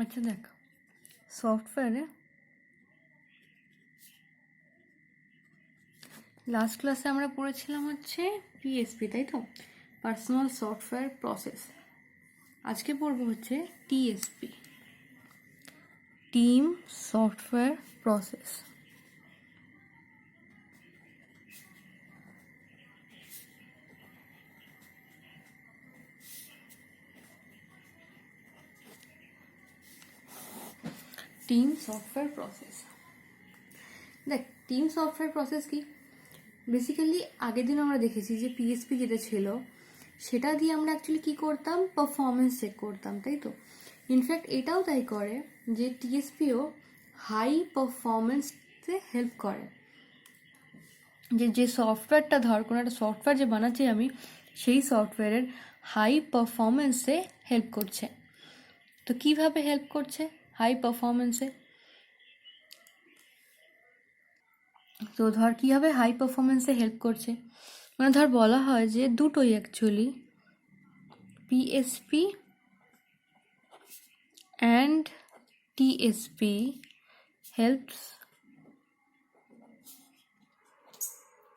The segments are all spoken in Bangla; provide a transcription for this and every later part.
আচ্ছা দেখ, সফটওয়্যারে লাস্ট ক্লাসে আমরা পড়েছিলাম হচ্ছে পিএসপি, তাই তো, পার্সোনাল সফটওয়্যার প্রসেস। আজকে পড়বো হচ্ছে TSP, team software process. Team software process, দেখ টিম সফটওয়্যার প্রসেস কি, বেসিক্যালি আগের দিন আমরা দেখেছি যে পিএসপি যেটা ছিল সেটা দিয়ে আমরা অ্যাকচুয়ালি কী করতাম, পারফরমেন্স চেক করতাম, তাই তো। ইনফ্যাক্ট এটাও তাই করে যে টিএসপিও হাই পারফরমেন্সে হেল্প করে। যে সফটওয়্যারটা ধর, কোনো একটা সফটওয়্যার যে বানাচ্ছি আমি, সেই সফটওয়্যারের হাই পারফরমেন্সে হেল্প করছে। তো কিভাবে হেল্প করছে হাই পারফরমেন্সে? তো ধর কীভাবে হাই পারফরমেন্সে হেল্প করছে, মানে ধর বলা হয় যে দুটোই actually, PSP and TSP helps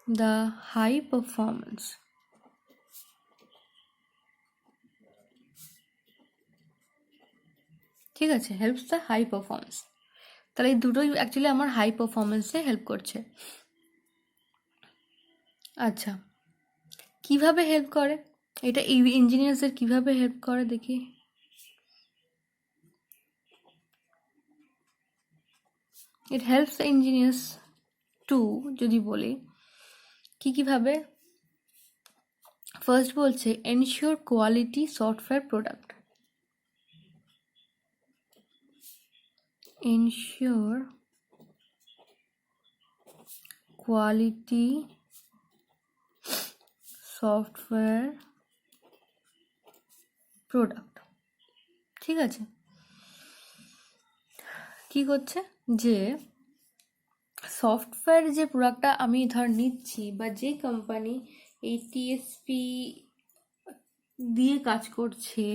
the high performance. ঠিক আছে, হেল্পস দ্য হাই পারফরমেন্স। তাহলে এই দুটোই অ্যাকচুয়ালি আমার হাই পারফরমেন্সে হেল্প করছে। আচ্ছা, কিভাবে হেল্প করে এটা, ইঞ্জিনিয়ার্সদের কিভাবে হেল্প করে দেখি। It helps the engineers to, যদি বলি কিভাবে, ফার্স্ট বলছে ensure quality software product, ensure quality software product। ঠিক আছে, কি করছে যে সফটওয়্যার যে প্রোডাক্টটা আমি ধর নিচ্ছি, বা যে কোম্পানি এই টিএসপি দিয়ে কাজ করছে,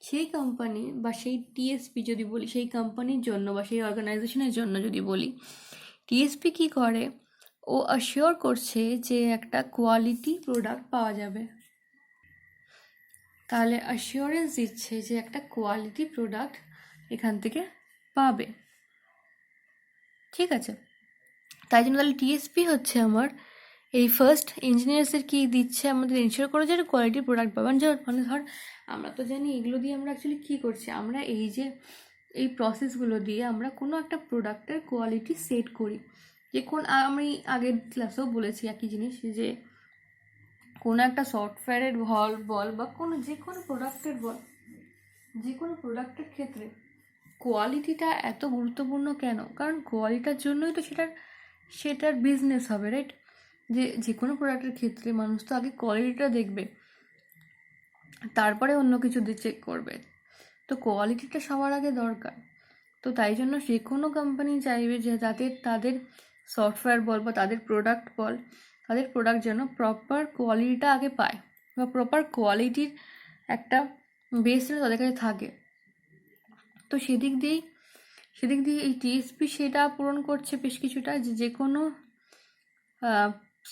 সেই কোম্পানি বা সেই টিএসপি যদি বলি, সেই কোম্পানির জন্য বা সেই অর্গানাইজেশনের জন্য যদি বলি, টিএসপি কি করে, ও অ্যাসিওর করছে যে একটা কোয়ালিটি প্রোডাক্ট পাওয়া যাবে। তাহলে অ্যাসিওরেন্স দিচ্ছে যে একটা কোয়ালিটি প্রোডাক্ট এখান থেকে পাবে। ঠিক আছে, তাই জন্য তাহলে টিএসপি হচ্ছে আমার এই ফার্স্ট ইঞ্জিনিয়ার্সের কি দিচ্ছে, আমাদের ইনশিওর করে যে একটা কোয়ালিটি প্রোডাক্ট পাবেন। মানে ধর আমরা তো জানি এগুলো দিয়ে আমরা অ্যাকচুয়ালি কী করছি, আমরা এই যে এই প্রসেসগুলো দিয়ে আমরা কোনো একটা প্রোডাক্টের কোয়ালিটি সেট করি। যে আমি আগের ক্লাসেও বলেছি একই জিনিস, যে কোনো একটা সফটওয়্যারের বল বা যে কোনো প্রোডাক্টের বল, যে কোনো প্রোডাক্টের ক্ষেত্রে কোয়ালিটিটা এত গুরুত্বপূর্ণ কেন? কারণ কোয়ালিটির জন্যই তো সেটার বিজনেস হবে, রাইট? যে কোনো প্রোডাক্টের ক্ষেত্রে মানুষ তো আগে কোয়ালিটিটা দেখবে, তারপরে অন্য কিছু দিয়ে চেক করবে। তো কোয়ালিটিটা সবার আগে দরকার। তো তাই জন্য যে কোনো কোম্পানি চাইবে যে যাতে তাদের সফটওয়্যার বল বা তাদের প্রোডাক্ট বল, তাদের প্রোডাক্ট যেন প্রপার কোয়ালিটিটা আগে পায়, বা প্রপার কোয়ালিটির একটা বেস তাদের কাছে থাকে। তো সেদিক দিয়ে এই টিএসপি সেটা পূরণ করছে বেশ কিছুটা, যে কোনো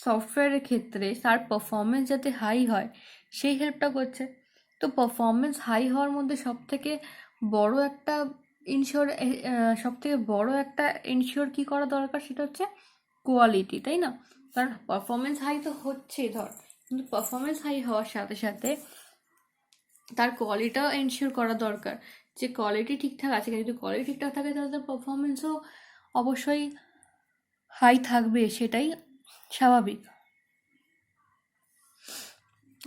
সফটওয়্যারের ক্ষেত্রে তার পারফরমেন্স যাতে হাই হয় সেই হেল্পটা করছে। তো পারফরমেন্স হাই হওয়ার মধ্যে সবথেকে বড় একটা ইনশিওর কী করা দরকার, সেটা হচ্ছে কোয়ালিটি, তাই না? কারণ পারফরমেন্স হাই তো হচ্ছেই ধর, কিন্তু পারফরমেন্স হাই হওয়ার সাথে সাথে তার কোয়ালিটিটাও এনশিওর করা দরকার, যে কোয়ালিটি ঠিকঠাক আছে। যদি কোয়ালিটি ঠিকঠাক থাকে তাহলে তার পারফরমেন্সও অবশ্যই হাই থাকবে, সেটাই স্বাভাবিক।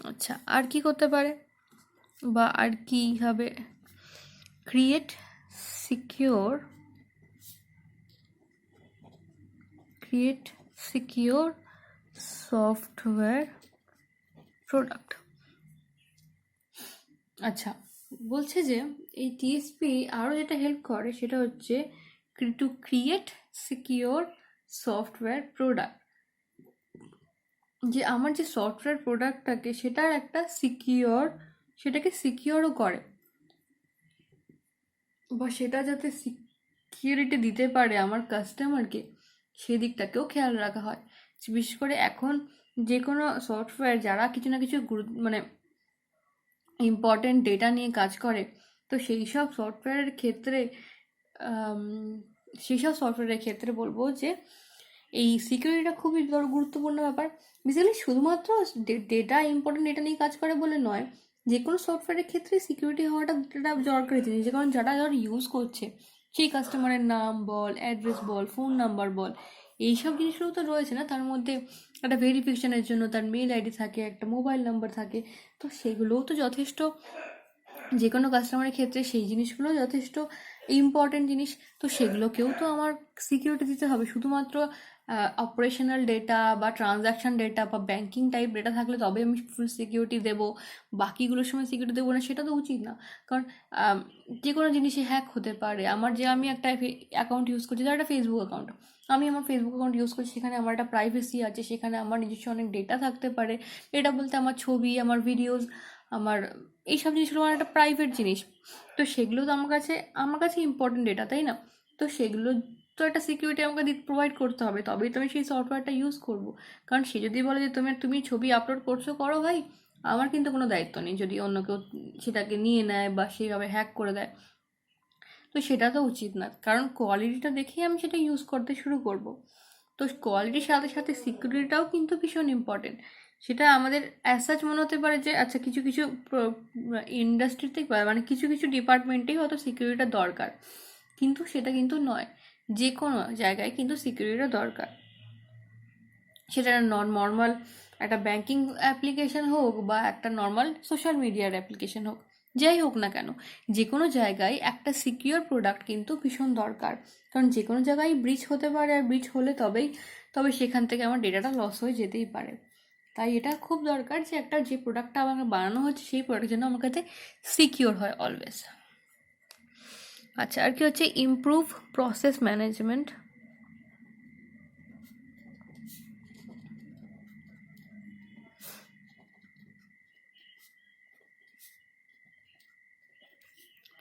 আচ্ছা, আর কি করতে পারে, বা আর কি হবে? Create secure software product. আচ্ছা, বলছে যে এই টিএসপি আরও যেটা হেল্প করে সেটা হচ্ছে to create secure software product, যে আমার যে সফটওয়্যার প্রোডাক্টটাকে সেটার একটা সেটাকে সিকিওরও করে। বা সেটা যাতে সিকিউরিটি দিতে পারে আমার কাস্টমারকে, সেদিকটাকেও খেয়াল রাখা হয়। বিশেষ করে এখন যে কোনো সফটওয়্যার যারা কিছু না কিছু মানে ইম্পর্টেন্ট ডেটা নিয়ে কাজ করে, তো সেই সব সফটওয়্যারের ক্ষেত্রে আম, সেই সব সফটওয়্যারের ক্ষেত্রে বলবো যে এই সিকিউরিটিটা খুবই গুরুত্বপূর্ণ ব্যাপার। বেসিক্যালি শুধুমাত্র ডেটা ইম্পর্টেন্ট ডেটা নিয়ে কাজ করে বলে নয়, যে কোনো সফটওয়্যারের ক্ষেত্রে সিকিউরিটি হওয়াটা একটা দরকারি জিনিস। যে কারণ যারা যারা ইউজ করছে সেই কাস্টমারের নাম বল, অ্যাড্রেস বল, ফোন নাম্বার বল, এইসব জিনিসগুলো তো রয়েছে না। তার মধ্যে একটা ভেরিফিকেশনের জন্য তার মেল আইডি থাকে, একটা মোবাইল নাম্বার থাকে, তো সেগুলোও তো যথেষ্ট, যে কোনো কাস্টমারের ক্ষেত্রে সেই জিনিসগুলো যথেষ্ট ইম্পর্টেন্ট জিনিস। তো সেগুলোকেও তো আমার সিকিউরিটি দিতে হবে। শুধুমাত্র অপারেশনাল ডেটা বা ট্রানজ্যাকশন ডেটা বা ব্যাঙ্কিং টাইপ ডেটা থাকলে তবে আমি ফুল সিকিউরিটি দেবো, বাকিগুলোর সময় সিকিউরিটি দেবো না, সেটা তো উচিত না। কারণ যে কোনো জিনিসই হ্যাক হতে পারে। আমি একটা অ্যাকাউন্ট ইউজ করছি, ধর একটা ফেসবুক অ্যাকাউন্ট, আমি আমার ফেসবুক অ্যাকাউন্ট ইউজ করছি, সেখানে আমার একটা প্রাইভেসি আছে, সেখানে আমার নিজস্ব অনেক ডেটা থাকতে পারে। ডেটা বলতে আমার ছবি, আমার ভিডিওস, আমার এইসব জিনিসগুলো আমার একটা প্রাইভেট জিনিস। তো সেগুলো তো আমার কাছে ইম্পর্টেন্ট ডেটা, তাই না? তো সেগুলো তো একটা সিকিউরিটি আমাকে প্রোভাইড করতে হবে, তবেই তো আমি সেই সফটওয়্যারটা ইউজ করব। কারণ সে যদি বলে যে তুমি ছবি আপলোড করো ভাই, আমার কিন্তু কোনো দায়িত্ব নেই যদি অন্য কেউ সেটাকে নিয়ে নেয় বা সেইভাবে হ্যাক করে দেয়। তো সেটা তো উচিত না, কারণ কোয়ালিটিটা দেখেই আমি সেটা ইউজ করতে শুরু করব। তো কোয়ালিটির সাথে সাথে সিকিউরিটিটাও কিন্তু ভীষণ ইম্পর্টেন্ট। সেটা আমাদের অ্যাজ সাচ মনে হতে পারে যে আচ্ছা কিছু কিছু ইন্ডাস্ট্রিতে মানে কিছু কিছু ডিপার্টমেন্টেই হয়তো সিকিউরিটিটা দরকার, কিন্তু সেটা কিন্তু নয়। যে কোনো জায়গায় কিন্তু সিকিউরিটিটা দরকার। সেটা নর্মাল একটা ব্যাংকিং অ্যাপ্লিকেশন হোক বা একটা নর্মাল সোশ্যাল মিডিয়ার অ্যাপ্লিকেশন হোক, যাই হোক না কেন, যে কোনো জায়গায় একটা সিকিউর প্রোডাক্ট কিন্তু ভীষণ দরকার। কারণ যে কোনো জায়গায় ব্রিচ হতে পারে, আর ব্রিচ হলে তবে সেখান থেকে আমার ডেটাটা লস হয়ে যেতেই পারে। তাই এটা খুব দরকার যে যে প্রোডাক্টটা আমাকে বানানো হচ্ছে সেই প্রোডাক্টের জন্য আমার কাছে সিকিউর হয় অলওয়েজ। আচ্ছা, আর কি হচ্ছে improve process management.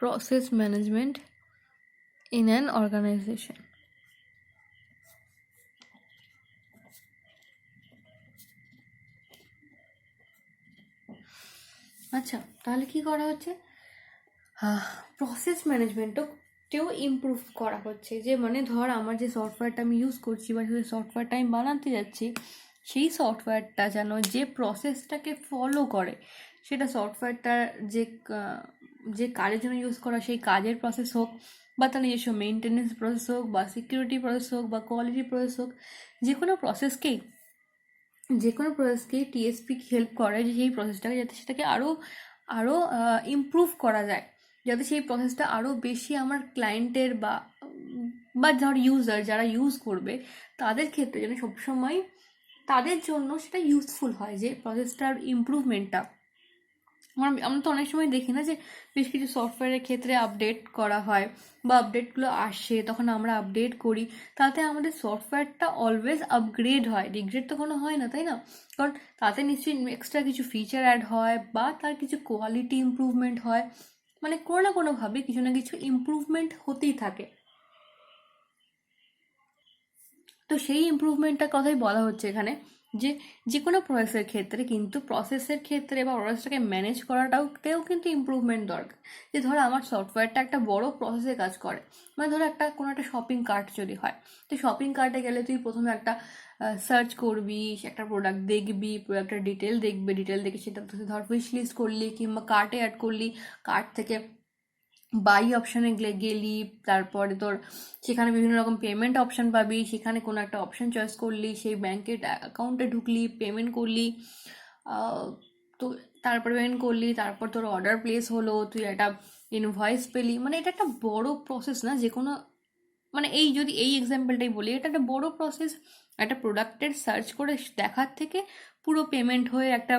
Process management in an organization. আচ্ছা, তাহলে কি করা হচ্ছে? প্রসেস ম্যানেজমেন্টও ইমপ্রুভ করা হচ্ছে। যে মানে ধর আমার যে সফটওয়্যারটা আমি ইউজ করছি বা যে সফটওয়্যারটা আমি বানাতে যাচ্ছি, সেই সফটওয়্যারটা যেন যে প্রসেসটাকে ফলো করে, সেটা সফটওয়্যারটার যে কাজের জন্য ইউজ করা সেই কাজের প্রসেস হোক, বা তার নিজস্ব মেনটেনেন্স প্রসেস হোক, বা সিকিউরিটি প্রসেস হোক, বা কোয়ালিটি প্রসেস হোক, যে কোনো প্রসেসকেই টিএসপি হেল্প করে যে সেই প্রসেসটাকে যাতে সেটাকে আরও আরও ইমপ্রুভ করা যায়, যাতে সেই প্রসেসটা আরও বেশি আমার ক্লায়েন্টের বা ধর ইউজার যারা ইউজ করবে তাদের ক্ষেত্রে যেন সবসময় তাদের জন্য সেটা ইউজফুল হয়, যে প্রসেসটার ইমপ্রুভমেন্টটা। আমরা তো অনেক সময় দেখি না যে বেশ কিছু সফটওয়্যারের ক্ষেত্রে আপডেট করা হয় বা আপডেটগুলো আসে, তখন আমরা আপডেট করি, তাতে আমাদের সফটওয়্যারটা অলওয়েজ আপগ্রেড হয়, ডিগ্রেড তো কোনো হয় না, তাই না? কারণ তাতে নিশ্চয়ই এক্সট্রা কিছু ফিচার অ্যাড হয় বা তার কিছু কোয়ালিটি ইমপ্রুভমেন্ট হয়, মানে কোনো না কোনোভাবে কিছু না কিছু ইমপ্রুভমেন্ট হতেই থাকে। তো সেই ইমপ্রুভমেন্টটার কথাই বলা হচ্ছে এখানে, যে যে কোনো প্রসেসের ক্ষেত্রে কিন্তু প্রসেসের ক্ষেত্রে বা প্রসেসটাকে ম্যানেজ করাটাও কিন্তু ইমপ্রুভমেন্ট দরকার। যে ধরো আমার সফটওয়্যারটা একটা বড় প্রসেসে কাজ করে, মানে ধরো কোনো একটা শপিং কার্ট যদি হয়, তো শপিং কার্টে গেলে তুই প্রথমে একটা সার্চ করবি, একটা প্রোডাক্ট দেখবি, প্রোডাক্টের ডিটেল দেখে সেটা ধর উইশ লিস্ট করলি কিংবা কার্টে অ্যাড করলি, কার্ট থেকে বাই অপশানে গেলি, তারপরে তোর সেখানে বিভিন্ন রকম পেমেন্ট অপশান পাবি, সেখানে কোনো একটা অপশান চয়েস করলি, সেই ব্যাংকের অ্যাকাউন্টে ঢুকলি, পেমেন্ট করলি, তো তারপরে পেমেন্ট করলি, তারপর তোর অর্ডার প্লেস হলো, তুই একটা ইনভয়েস পেলি। মানে এটা একটা বড় প্রসেস না? যে কোনো মানে যদি এই এক্সাম্পলটাই বলি, এটা একটা বড় প্রসেস। একটা প্রোডাক্টের সার্চ করে দেখার থেকে পুরো পেমেন্ট হয়ে একটা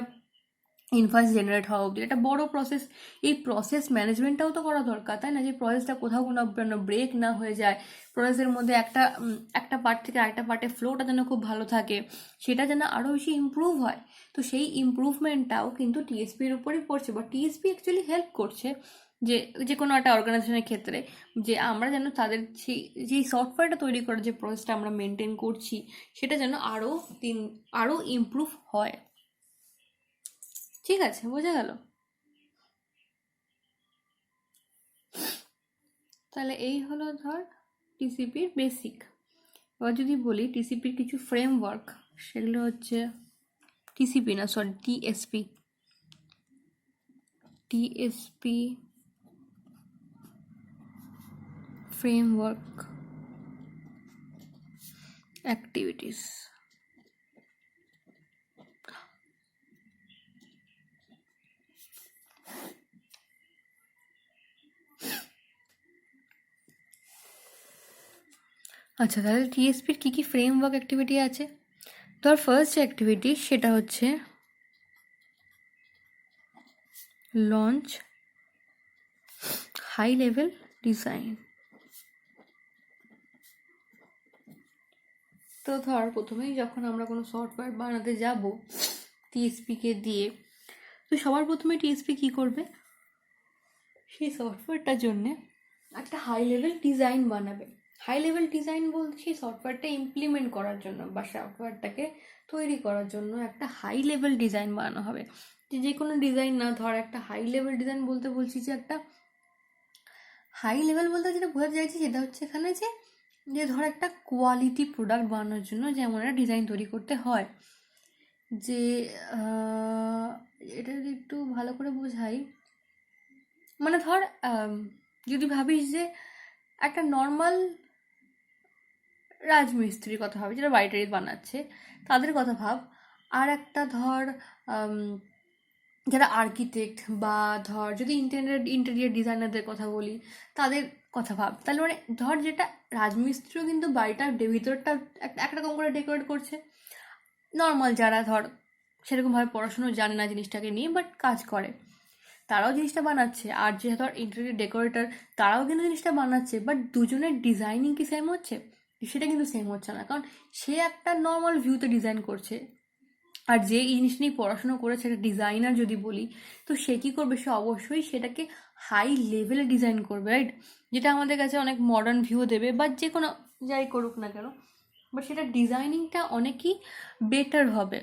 ইনভয়েস জেনারেট হওয়া অবধি একটা বড় প্রসেস। এই প্রসেস ম্যানেজমেন্টটাও তো করা দরকার, তাই না? যে প্রসেসটা কোথাও কোনো ব্রেক না হয়ে যায়, প্রসেসের মধ্যে একটা পার্ট থেকে আরেকটা পার্টে ফ্লোটা যেন খুব ভালো থাকে, সেটা যেন আরও বেশি ইমপ্রুভ হয়। তো সেই ইমপ্রুভমেন্টটাও কিন্তু টিএসপির উপরই পড়ছে, বা টিএসপি অ্যাকচুয়ালি হেল্প করছে যে যে কোনো একটা অর্গানাইজেশনের ক্ষেত্রে, যে আমরা যেন তাদের যেই সফটওয়্যারটা তৈরি করার যে প্রসেসটা আমরা মেনটেন করছি সেটা যেন আরও ইমপ্রুভ হয়। ঠিক আছে, বোঝা গেল? তাহলে এই হলো ধর টিসিপির বেসিক। এবার যদি বলি টিসিপির কিছু ফ্রেমওয়ার্ক, সেগুলো হচ্ছে টিসিপি না sorry TSP. TSP framework activities। আচ্ছা, তাহলে টিএসপির কী কী ফ্রেমওয়ার্ক অ্যাক্টিভিটি আছে? ধর ফার্স্ট অ্যাক্টিভিটি সেটা হচ্ছে লঞ্চ হাই লেভেল ডিজাইন। তো ধর প্রথমেই যখন আমরা কোনো সফটওয়্যার বানাতে যাব টিএসপিকে দিয়ে, তো সবার প্রথমে টিএসপি কী করবে, সেই সফটওয়্যারটার জন্যে একটা হাই লেভেল ডিজাইন বানাবে। হাই লেভেল ডিজাইন বলতে সেই সফটওয়্যারটা ইমপ্লিমেন্ট করার জন্য বা সফটওয়্যারটাকে তৈরি করার জন্য একটা হাই লেভেল ডিজাইন বানানো হবে। যে কোনো ডিজাইন না, ধর একটা হাই লেভেল ডিজাইন বলতে বলছি যে একটা হাই লেভেল বলতে যেটা বোঝাতে চাইছি সেটা হচ্ছে এখানে যে ধর একটা কোয়ালিটি প্রোডাক্ট বানানোর জন্য যেমন একটা ডিজাইন তৈরি করতে হয়, যে এটা যদি একটু ভালো করে বোঝাই, মানে ধর যদি ভাবিস যে একটা নর্মাল রাজমিস্ত্রির কথা ভাবি যারা বাড়ি টাড়ি বানাচ্ছে তাদের কথা ভাব, আর একটা ধর যারা আর্কিটেক্ট বা ধর যদি ইন্টেরিয়ার ডিজাইনারদের কথা বলি তাদের কথা ভাব। তাহলে মানে ধর যেটা রাজমিস্ত্রিও কিন্তু বাড়িটার ভিতরটা একরকম করে ডেকোরেট করছে, নর্মাল যারা ধর সেরকমভাবে পড়াশুনো জানে না জিনিসটাকে নিয়ে বাট কাজ করে তারাও জিনিসটা বানাচ্ছে, আর যে ধর ইন্টেরিয়র ডেকোরেটর তারাও কিন্তু জিনিসটা বানাচ্ছে, বাট দুজনের ডিজাইনিং কি সেম হচ্ছে? সেটা কিন্তু সেম হচ্ছে না, কারণ সে একটা নর্মাল ভিউতে ডিজাইন করছে, আর যে এই জিনিস নিয়ে পড়াশোনা করেছে একটা ডিজাইনার যদি বলি, তো সে কী করবে, সে অবশ্যই সেটাকে হাই লেভেলে ডিজাইন করবে, রাইট? যেটা আমাদের কাছে অনেক মডার্ন ভিউ দেবে বা যে কোনো যাই করুক না কেন, বাট সেটা ডিজাইনিংটা অনেকই বেটার হবে।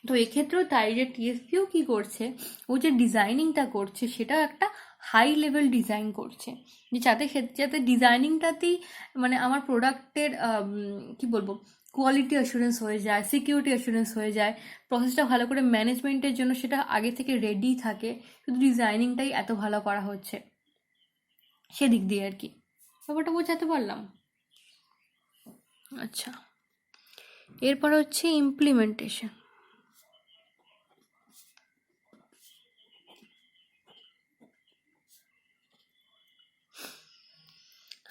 তো এক্ষেত্রেও তাই যে টিএসপিও কী করছে, ও যে ডিজাইনিংটা করছে সেটাও একটা হাই লেভেল ডিজাইন করছে, যে যাতে ডিজাইনিংটাতেই মানে আমার প্রোডাক্টের কি বলবো কোয়ালিটি অ্যাসুরেন্স হয়ে যায়, সিকিউরিটি অ্যাসুরেন্স হয়ে যায়, প্রসেসটা ভালো করে ম্যানেজমেন্টের জন্য সেটা আগে থেকে রেডি থাকে, শুধু ডিজাইনিংটাই এত ভালো করা হচ্ছে সেদিক দিয়ে আর কি। ব্যাপারটা বোঝাতে পারলাম? আচ্ছা, এরপর হচ্ছে ইমপ্লিমেন্টেশন।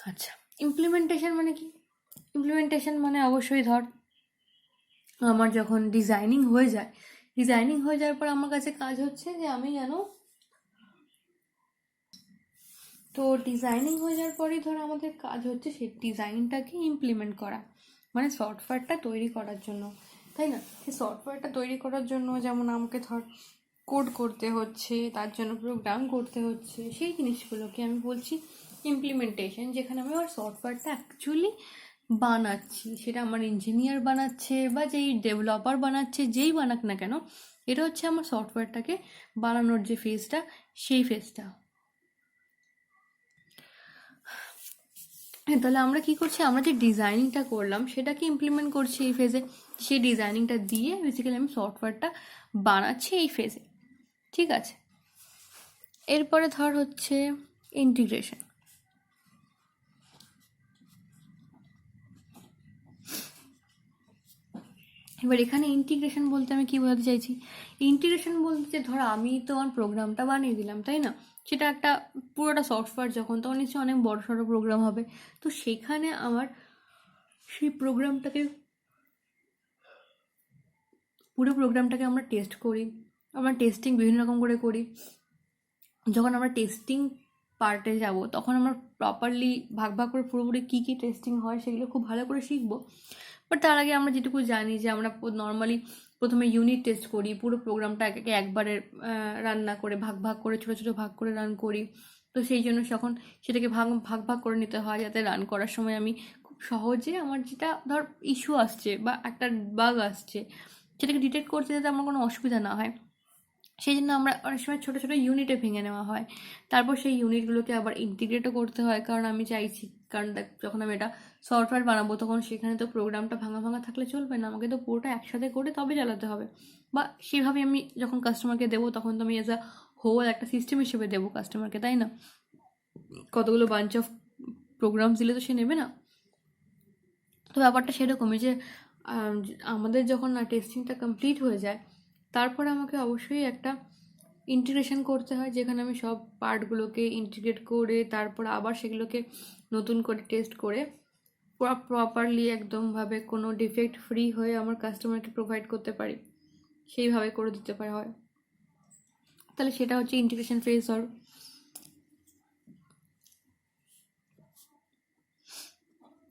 আচ্ছা, ইমপ্লিমেন্টেশন মানে কি? ইমপ্লিমেন্টেশন মানে অবশ্যই ধর আমার যখন ডিজাইনিং হয়ে যাওয়ার পর আমার কাছে কাজ হচ্ছে যে আমি যেন, তো ডিজাইনিং হয়ে যাওয়ার পরেই ধর আমাদের কাজ হচ্ছে সেই ডিজাইনটাকে ইমপ্লিমেন্ট করা, মানে সফটওয়্যারটা তৈরি করার জন্য, তাই না? সেই সফটওয়্যারটা তৈরি করার জন্য যেমন আমাকে ধর কোড করতে হচ্ছে, তার জন্য প্রোগ্রাম করতে হচ্ছে, সেই জিনিসগুলোকে আমি বলছি ইমপ্লিমেন্টেশন, যেখানে আমি আমার সফটওয়্যারটা অ্যাকচুয়ালি বানাচ্ছি, সেটা আমার ইঞ্জিনিয়ার বানাচ্ছে বা যেই ডেভেলপার বানাচ্ছে, যেই বানাক না কেন, এটা হচ্ছে আমার সফটওয়্যারটাকে বানানোর যে ফেজটা, সেই ফেজটা। তাহলে আমরা কি করছি, আমরা যে ডিজাইনিংটা করলাম সেটাকে ইমপ্লিমেন্ট করছি এই ফেজে, সেই ডিজাইনিংটা দিয়ে বেসিক্যালি আমি সফটওয়্যারটা বানাচ্ছি এই ফেজে। ঠিক আছে, এরপরে ধর হচ্ছে ইন্টিগ্রেশন। এবার এখানে ইন্টিগ্রেশন বলতে আমি কি বোঝাতে চাইছি, ইন্টিগ্রেশন বলতে যে ধর আমি তো আমার প্রোগ্রামটা বানিয়ে দিলাম, তাই না? সেটা একটা পুরোটা সফটওয়্যার যখন, তখন নিশ্চয়ই অনেক বড় সড়ো প্রোগ্রাম হবে, তো সেখানে আমার সেই পুরো প্রোগ্রামটাকে আমরা টেস্ট করি, আমরা টেস্টিং বিভিন্ন রকম করে করি। যখন আমরা টেস্টিং পার্টে যাব তখন আমরা প্রপারলি ভাগ ভাগ করে পুরোপুরি কী কী টেস্টিং হয় সেগুলো খুব ভালো করে শিখবো। বাট তার আগে আমরা যেটুকু জানি যে আমরা নর্মালি প্রথমে ইউনিট টেস্ট করি, পুরো প্রোগ্রামটা একে একবারে রান না করে ভাগ ভাগ করে ছোটো ছোটো ভাগ করে রান করি। তো সেই জন্য যখন সেটাকে ভাগ ভাগ ভাগ করে নিতে হয়, যাতে রান করার সময় আমি খুব সহজে আমার যেটা ধর ইস্যু আসছে বা একটা বাগ আসছে সেটাকে ডিটেক্ট করতে যাতে আমার কোনো অসুবিধা না হয়, সেই জন্য আমরা অনেক সময় ছোটো ছোটো ইউনিটে ভেঙে নেওয়া হয়। তারপর সেই ইউনিটগুলোকে আবার ইন্টিগ্রেটও করতে হয়, কারণ আমি চাইছি, কারণ দেখ যখন আমি এটা সফটওয়্যার বানাবো তখন সেখানে তো প্রোগ্রামটা ভাঙা ভাঙা থাকলে চলবে না, আমাকে তো পুরোটা একসাথে করে তবে চালাতে হবে। বা সেভাবে আমি যখন কাস্টমারকে দেবো তখন তো আমি অ্যাজ আ হোল একটা সিস্টেম হিসেবে দেবো কাস্টমারকে, তাই না? কতগুলো বাঞ্চ অফ প্রোগ্রামস দিলে তো সে নেবে না। তো ব্যাপারটা সেরকমই যে আমাদের যখন না টেস্টিংটা কমপ্লিট হয়ে যায় তারপরে আমাকে অবশ্যই একটা ইন্টিগ্রেশন করতে হয়, যেখানে আমি সব পার্টগুলোকে ইন্টিগ্রেট করে তারপর আবার সেগুলোকে নতুন করে টেস্ট করে প্রপারলি একদমভাবে কোনো ডিফেক্ট ফ্রি হয়ে আমার কাস্টমারকে প্রোভাইড করতে পারি, সেইভাবে করে দিতে পারা হয়। তাহলে সেটা হচ্ছে ইন্টিগ্রেশন ফেজ। আর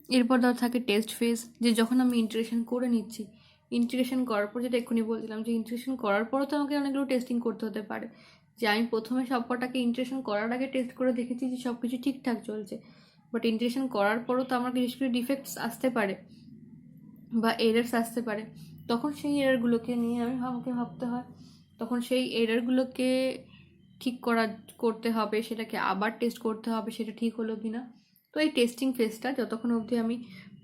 এরপর ধর থাকে টেস্ট ফেজ, যে যখন আমি ইন্টিগ্রেশন করে নিচ্ছি, ইন্টিগ্রেশন করার পর যেটা এক্ষুনি বলছিলাম যে ইন্টিগ্রেশন করার পরও তো আমাকে অনেকগুলো টেস্টিং করতে হতে পারে, যে আমি প্রথমে সব কটাকে ইন্টিগ্রেশন করার আগে টেস্ট করে দেখেছি যে সব কিছু ঠিকঠাক চলছে, বাট ইন্টিগ্রেশন করার পরও তো আমার কিছু কিছু ডিফেক্টস আসতে পারে বা এরার্স আসতে পারে, তখন সেই এরারগুলোকে নিয়ে আমাকে ভাবতে হয়, তখন সেই এরারগুলোকে ঠিক করতে হবে, সেটাকে আবার টেস্ট করতে হবে সেটা ঠিক হলো কি না। তো এই টেস্টিং ফেজটা যতক্ষণ অবধি আমি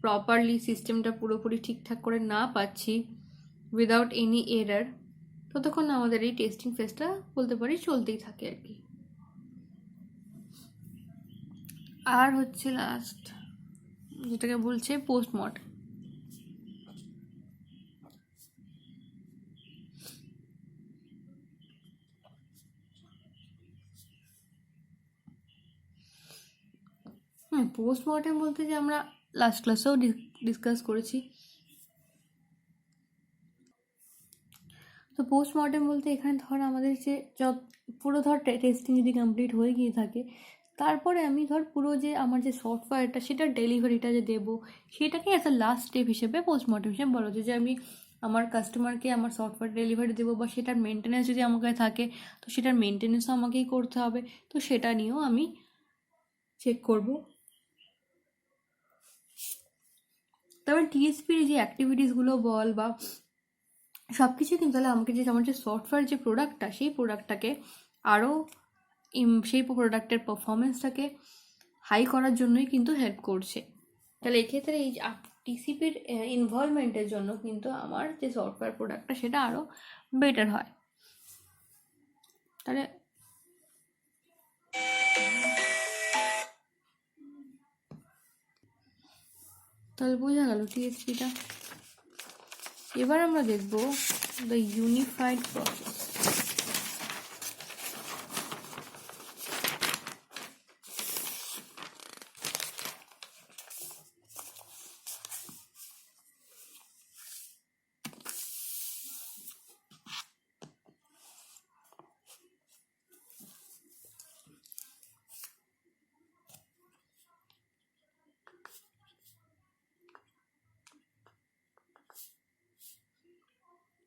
প্রপারলি সিস্টেমটা পুরোপুরি ঠিকঠাক করে না পাচ্ছি উইদাউট এনি এরার, ততক্ষণ আমাদের এই টেস্টিং ফেজটা বলতে পারি চলতেই থাকে আর কি। আর হচ্ছে লাস্ট যেটাকে বলছে পোস্টমর্টম। পোস্টমর্টেম বলতে যে আমরা লাস্ট ক্লাসেও ডিসকাস করেছি, তো পোস্টমর্টেম বলতে এখানে ধর আমাদের যে পুরো ধর টেস্টিং যদি কমপ্লিট হয়ে গিয়ে থাকে, তারপরে আমি ধর পুরো যে আমার যে সফটওয়্যারটা সেটা ডেলিভারিটা যে দেবো, সেটাকে অ্যাজ আ লাস্ট স্টেপ হিসেবে পোস্টমর্টেম হিসেবে বলো, যে আমি আমার কাস্টমারকে আমার সফটওয়্যার ডেলিভারি দেবো বা সেটার মেনটেন্যান্স যদি আমার কাছে থাকে তো সেটার মেনটেন্যান্সও আমাকেই করতে হবে, তো সেটা নিয়েও আমি চেক করব। তারপর টিএসপির যে অ্যাক্টিভিটিসগুলো বল বা সব কিছু কিন্তু তাহলে আমাকে যে আমার যে সফটওয়্যার যে প্রোডাক্টটা, সেই প্রোডাক্টটাকে আরও সেই প্রোডাক্টের পারফরমেন্সটাকে হাই করার জন্যই কিন্তু হেল্প করছে। তাহলে এক্ষেত্রে এই টিসিপির ইনভলভমেন্টের জন্য কিন্তু আমার যে সফটওয়্যার প্রোডাক্টটা সেটা আরও বেটার হয়। তাহলে বোঝা গেল টিএসপিটা। এবার আমরা দেখব the unified process.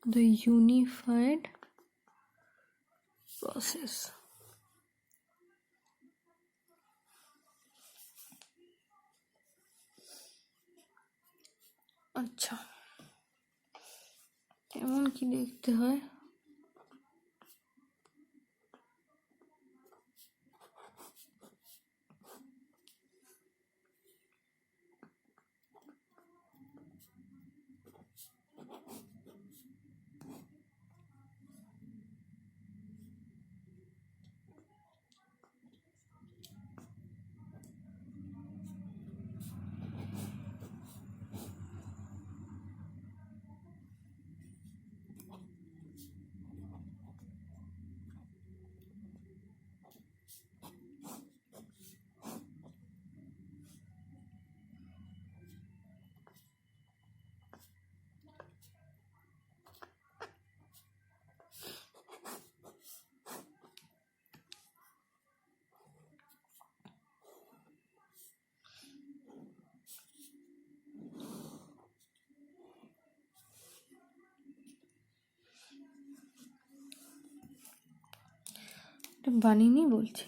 The unified process. আচ্ছা, কেমন কি দেখতে হয়? এটা বানিয়ে বলছি।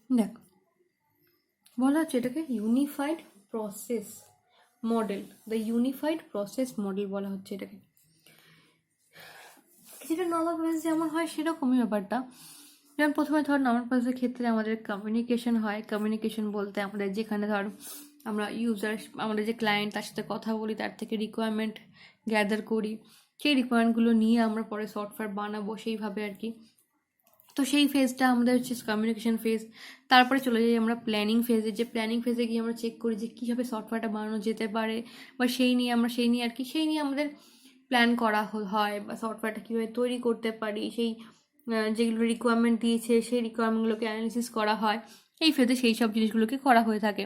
দেখ, বলা হচ্ছে এটাকে unified process model, the unified process model বলা হচ্ছে এটাকে। যেটা নর্মাল প্রসেস যেমন হয় সেরকমই ব্যাপারটা। যেমন প্রথমে ধর নর্মাল প্রসেসের ক্ষেত্রে আমাদের কমিউনিকেশন হয়। কমিউনিকেশন বলতে আমাদের যেখানে ধর আমরা ইউজার, আমাদের যে ক্লায়েন্ট, তার সাথে কথা বলি, তার থেকে রিকোয়ারমেন্ট গ্যাদার করি, সেই রিকোয়ারমেন্টগুলো নিয়ে আমরা পরে সফটওয়্যার বানাবো সেইভাবে আর কি। তো সেই ফেজটা আমাদের হচ্ছে কমিউনিকেশন ফেজ। তারপরে চলে যাই আমরা প্ল্যানিং ফেজে, যে প্ল্যানিং ফেজে গিয়ে আমরা চেক করি যে কীভাবে সফটওয়্যারটা বানানো যেতে পারে, বা সেই নিয়ে আমাদের প্ল্যান করা হয়, বা সফটওয়্যারটা কীভাবে তৈরি করতে পারি, সেই যেগুলো রিকোয়ারমেন্ট দিয়েছে সেই রিকোয়ারমেন্টগুলোকে অ্যানালিসিস করা হয়। এই ফেজে সেই সব জিনিসগুলোকে করা হয়ে থাকে।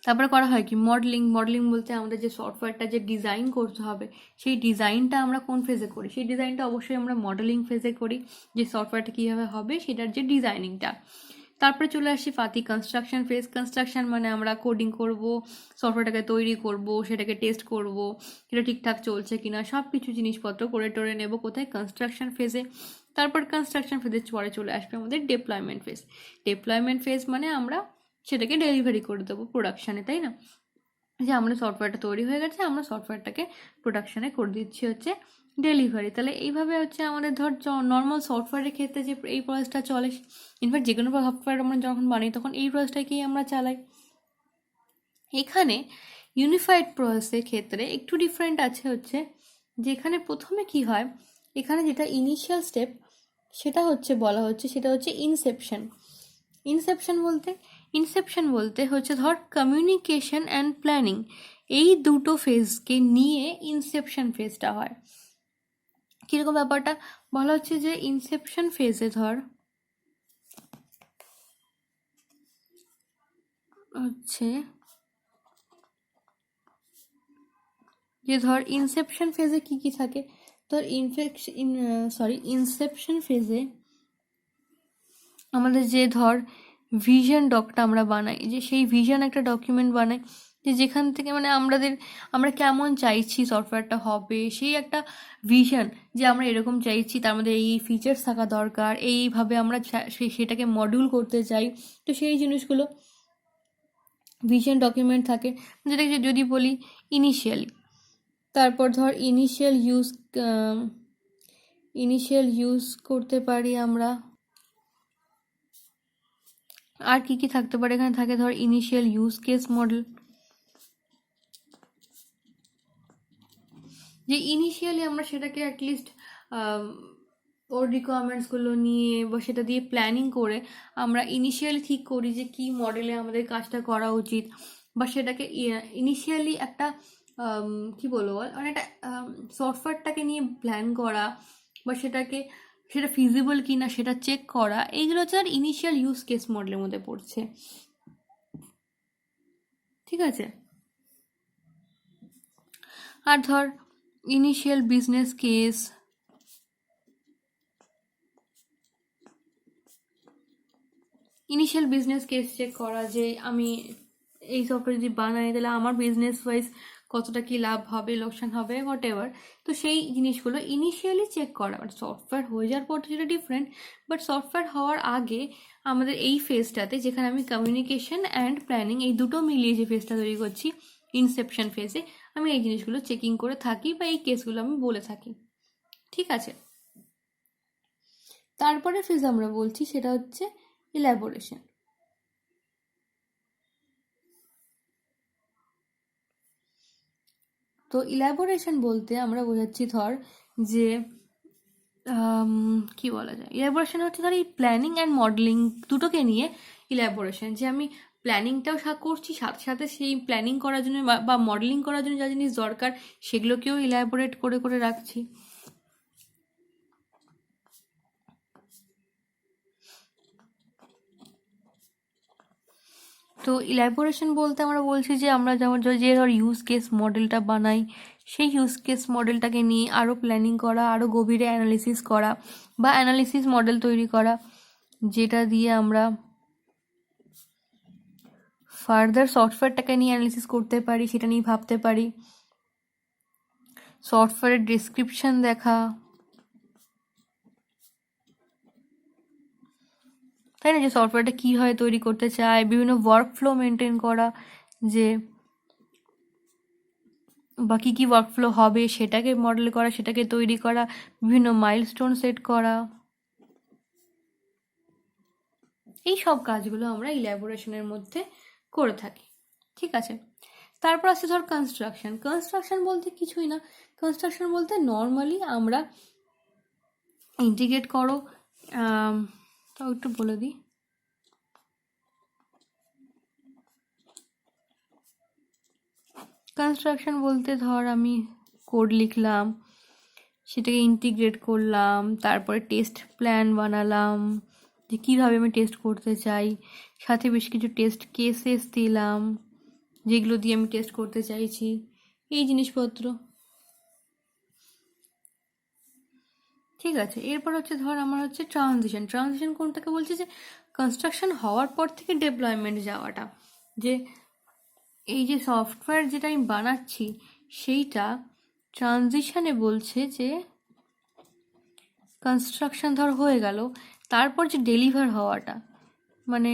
তারপরে করা হয় কি মডেলিং। মডেলিং বলতে আমাদের যে সফটওয়্যারটা যে ডিজাইন করতে হবে, সেই ডিজাইনটা আমরা কোন ফেজে করি? সেই ডিজাইনটা অবশ্যই আমরা মডেলিং ফেজে করি, যে সফটওয়্যারটা কীভাবে হবে সেটার যে ডিজাইনিংটা। তারপরে চলে আসি ফাতি কনস্ট্রাকশন ফেজ। কনস্ট্রাকশন মানে আমরা কোডিং করব, সফটওয়্যারটাকে তৈরি করব, সেটাকে টেস্ট করব, সেটা ঠিকঠাক চলছে কিনা, সব কিছু জিনিসপত্র করে টোরে নেব কোথায়? কনস্ট্রাকশন ফেজে। তারপর কনস্ট্রাকশন ফেজের পরে চলে আসবে আমাদের ডেপ্লয়মেন্ট ফেজ। ডেপ্লয়মেন্ট ফেজ মানে আমরা সেটাকে ডেলিভারি করে দেবো প্রোডাকশানে, তাই না? যে আমাদের সফটওয়্যারটা তৈরি হয়ে গেছে, আমরা সফটওয়্যারটাকে প্রোডাকশানে করে দিচ্ছি হচ্ছে ডেলিভারি। তাহলে এইভাবে হচ্ছে আমাদের ধর নর্মাল সফটওয়্যারের ক্ষেত্রে যে এই প্রসেসটা চলে, ইনফ্যাক্ট যে কোনো সফটওয়্যার আমরা যখন বানাই তখন এই প্রসেসটাকেই আমরা চালাই। এখানে ইউনিফাইড প্রসেসের ক্ষেত্রে একটু ডিফারেন্ট আছে হচ্ছে, যেখানে প্রথমে কি হয়, এখানে যেটা ইনিশিয়াল স্টেপ সেটা হচ্ছে বলা হচ্ছে, সেটা হচ্ছে ইনসেপশন। ইনসেপশন বলতে হচ্ছে ধর কমিউনিকেশন অ্যান্ড প্ল্যানিং, এই দুটো ফেজকে নিয়ে ইনসেপশন ফেজটা হয়। কীরকম ব্যাপারটা বলা হচ্ছে যে ইনসেপশন ফেজে ধর হচ্ছে যে ধর ইনসেপশন ফেজে কি কি থাকে, ধর ইনসেপশন ফেজে আমাদের যে ধর ভিশন ডকটা আমরা বানাই, যে সেই ভিশন একটা ডকুমেন্ট বানাই, যে যেখান থেকে মানে আমরা কেমন চাইছি সফটওয়্যারটা হবে, সেই একটা ভিশন, যে আমরা এরকম চাইছি, তার মধ্যে এই ফিচার্স থাকা দরকার, এইভাবে আমরা সেটাকে মডিউল করতে চাই। তো সেই জিনিসগুলো ভিশন ডকুমেন্ট থাকে, যেটাকে যদি বলি ইনিশিয়ালি। তারপর ধর ইনিশিয়াল ইউজ করতে পারি আমরা। আর কি কি থাকতে পারে এখানে? থাকে ধর ইনিশিয়াল ইউজ কেস মডেল, যে ইনিশিয়ালি আমরা সেটাকে অ্যাটলিস্ট ওর রিকোয়ারমেন্টসগুলো নিয়ে বা সেটা দিয়ে প্ল্যানিং করে আমরা ইনিশিয়ালি ঠিক করি যে কি মডেলে আমাদের কাজটা করা উচিত, বা সেটাকে ইনিশিয়ালি একটা কি বলবো বল, মানে একটা সফটওয়্যারটাকে নিয়ে প্ল্যান করা, বা সেটা ফিজিবল কি না সেটা চেক করা, এইগুলো হচ্ছে আর ইনিশিয়াল ইউজ কেস মডেলের মধ্যে পড়ছে। ঠিক আছে? আর ধর ইনিশিয়াল বিজনেস কেস, চেক করা যে আমি এই সফটওয়্যার যদি বানাই তাহলে আমার বিজনেস ওয়াইজ কতটা কি লাভ হবে, লোকসান হবে, হোয়াট এভার। তো সেই জিনিসগুলো ইনিশিয়ালি চেক করা, বাট সফটওয়্যার হয়ে যাওয়ার পর তো সেটা ডিফারেন্ট। বাট সফটওয়্যার হওয়ার আগে আমাদের এই ফেজটাতে, যেখানে আমি কমিউনিকেশন অ্যান্ড প্ল্যানিং এই দুটো মিলিয়ে যে ফেজটা তৈরি করছি, ইনসেপশন ফেজে, আমি এই জিনিসগুলো চেকিং করে থাকি বা এই কেসগুলো আমি বলে থাকি। ঠিক আছে, তারপরে ফেজ আমরা বলছি সেটা হচ্ছে ইলাবোরেশন। তো ইলাবোরেশন বলতে আমরা বোঝাচ্ছি ধর যে কি বলা যায়, ইলাবোরেশন হচ্ছে ধর এই প্ল্যানিং অ্যান্ড মডেলিং দুটোকে নিয়ে ইলাবোরেশন, যে আমি প্ল্যানিংটাও করছি, সাথে সাথে সেই প্ল্যানিং করার জন্য বা মডেলিং করার জন্য যা জিনিস দরকার সেগুলোকেও ইলাবোরেট করে করে রাখছি। তো ইলাবোরেশন বলতে আমরা বলছি যে আমরা যেমন যে ধর ইউজ কেস মডেলটা বানাই, সেই ইউজ কেস মডেলটাকে নিয়ে আরও প্ল্যানিং করা, আরও গভীরে অ্যানালিসিস করা বা অ্যানালিসিস মডেল তৈরি করা, যেটা দিয়ে আমরা ফার্দার সফটওয়্যারটাকে নিয়ে অ্যানালিসিস করতে পারি, সেটা নিয়ে ভাবতে পারি। সফটওয়্যারের ডিসক্রিপশন দেখা, তাই না, যে সফটওয়্যারটা কীভাবে তৈরি করতে চায়, বিভিন্ন ওয়ার্কফ্লো মেনটেন করা, যে বা কী কী ওয়ার্কফ্লো হবে সেটাকে মডেল করা, সেটাকে তৈরি করা, বিভিন্ন মাইলস্টোন সেট করা, এই সব কাজগুলো আমরা ইলাবোরেশনের মধ্যে করে থাকি। ঠিক আছে, তারপর আছে ধর কনস্ট্রাকশন। কনস্ট্রাকশন বলতে কিছুই না, কনস্ট্রাকশন বলতে নর্মালি আমরা ইন্টিগ্রেট করো, তাও একটু বলে দিই। কনস্ট্রাকশন বলতে ধর আমি কোড লিখলাম, সেটাকে ইন্টিগ্রেট করলাম, তারপরে টেস্ট প্ল্যান বানালাম যে কীভাবে আমি টেস্ট করতে চাই, সাথে বেশ কিছু টেস্ট কেসেস দিলাম যেগুলো দিয়ে আমি টেস্ট করতে চাইছি, এই জিনিসপত্র। ঠিক আছে, এরপর হচ্ছে ধর আমার হচ্ছে ট্রানজিশন। ট্রানজিশন কোনটাকে বলছে, যে কনস্ট্রাকশন হওয়ার পর থেকে ডেপ্লয়মেন্ট যাওয়াটা, যে এই যে সফটওয়্যার যেটা আমি বানাচ্ছি সেইটা ট্রানজিশনে বলছে যে কনস্ট্রাকশন ধর হয়ে গেল, তারপর যে ডেলিভার হওয়াটা, মানে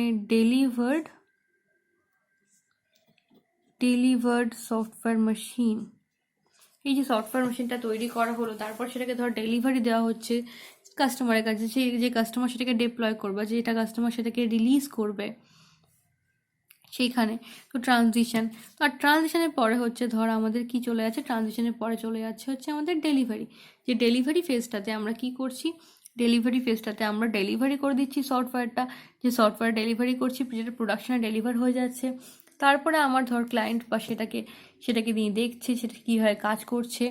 ডেলিভার্ড সফটওয়্যার মেশিন, এই যে সফটওয়্যার মেশিনটা তৈরি করা হলো, তারপর সেটাকে ধর ডেলিভারি দেওয়া হচ্ছে কাস্টমারের কাছে, সেই যে কাস্টমার সেটাকে ডিপ্লয় করবে, যেটা কাস্টমার সেটাকে রিলিজ করবে সেইখানে। তো ট্রানজিশন, আর ট্রানজিশনের পরে হচ্ছে ধর আমাদের কি চলে যাচ্ছে, ট্রানজিশনের পরে চলে যাচ্ছে হচ্ছে আমাদের ডেলিভারি। যে ডেলিভারি ফেজটাতে আমরা কি করছি, ডেলিভারি ফেজটাতে আমরা ডেলিভারি করে দিচ্ছি সফটওয়্যারটা, যে সফটওয়্যার ডেলিভারি করছি, যেটা প্রোডাকশনে ডেলিভার হয়ে যাচ্ছে। তারপরে আমার ধর ক্লায়েন্ট বা সেটাকে নিয়ে দেখছে সেটা কীভাবে কাজ করছে,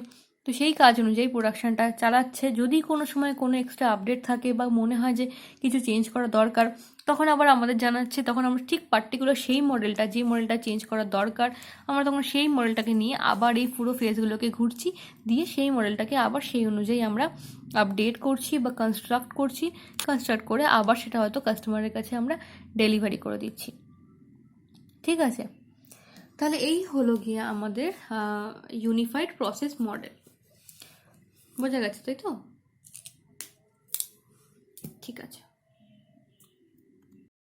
তো সেই কাজ অনুযায়ী প্রোডাকশনটা চালাচ্ছে। যদি কোনো সময় কোনো এক্সট্রা আপডেট থাকে বা মনে হয় যে কিছু চেঞ্জ করা দরকার, তখন আবার আমাদের জানাচ্ছে, তখন আমরা ঠিক পার্টিকুলার সেই মডেলটা, যে মডেলটা চেঞ্জ করা দরকার, আমরা তখন সেই মডেলটাকে নিয়ে আবার এই পুরো ফেজগুলোকে ঘুরছি, দিয়ে সেই মডেলটাকে আবার সেই অনুযায়ী আমরা আপডেট করছি বা কনস্ট্রাক্ট করে আবার সেটা হয়তো কাস্টমারের কাছে আমরা ডেলিভারি করে দিচ্ছি। ঠিক আছে, তাহলে এই হলো গিয়ে আমাদের ইউনিফাইড প্রসেস মডেল। বোঝা গেছে তাই তো? ঠিক আছে।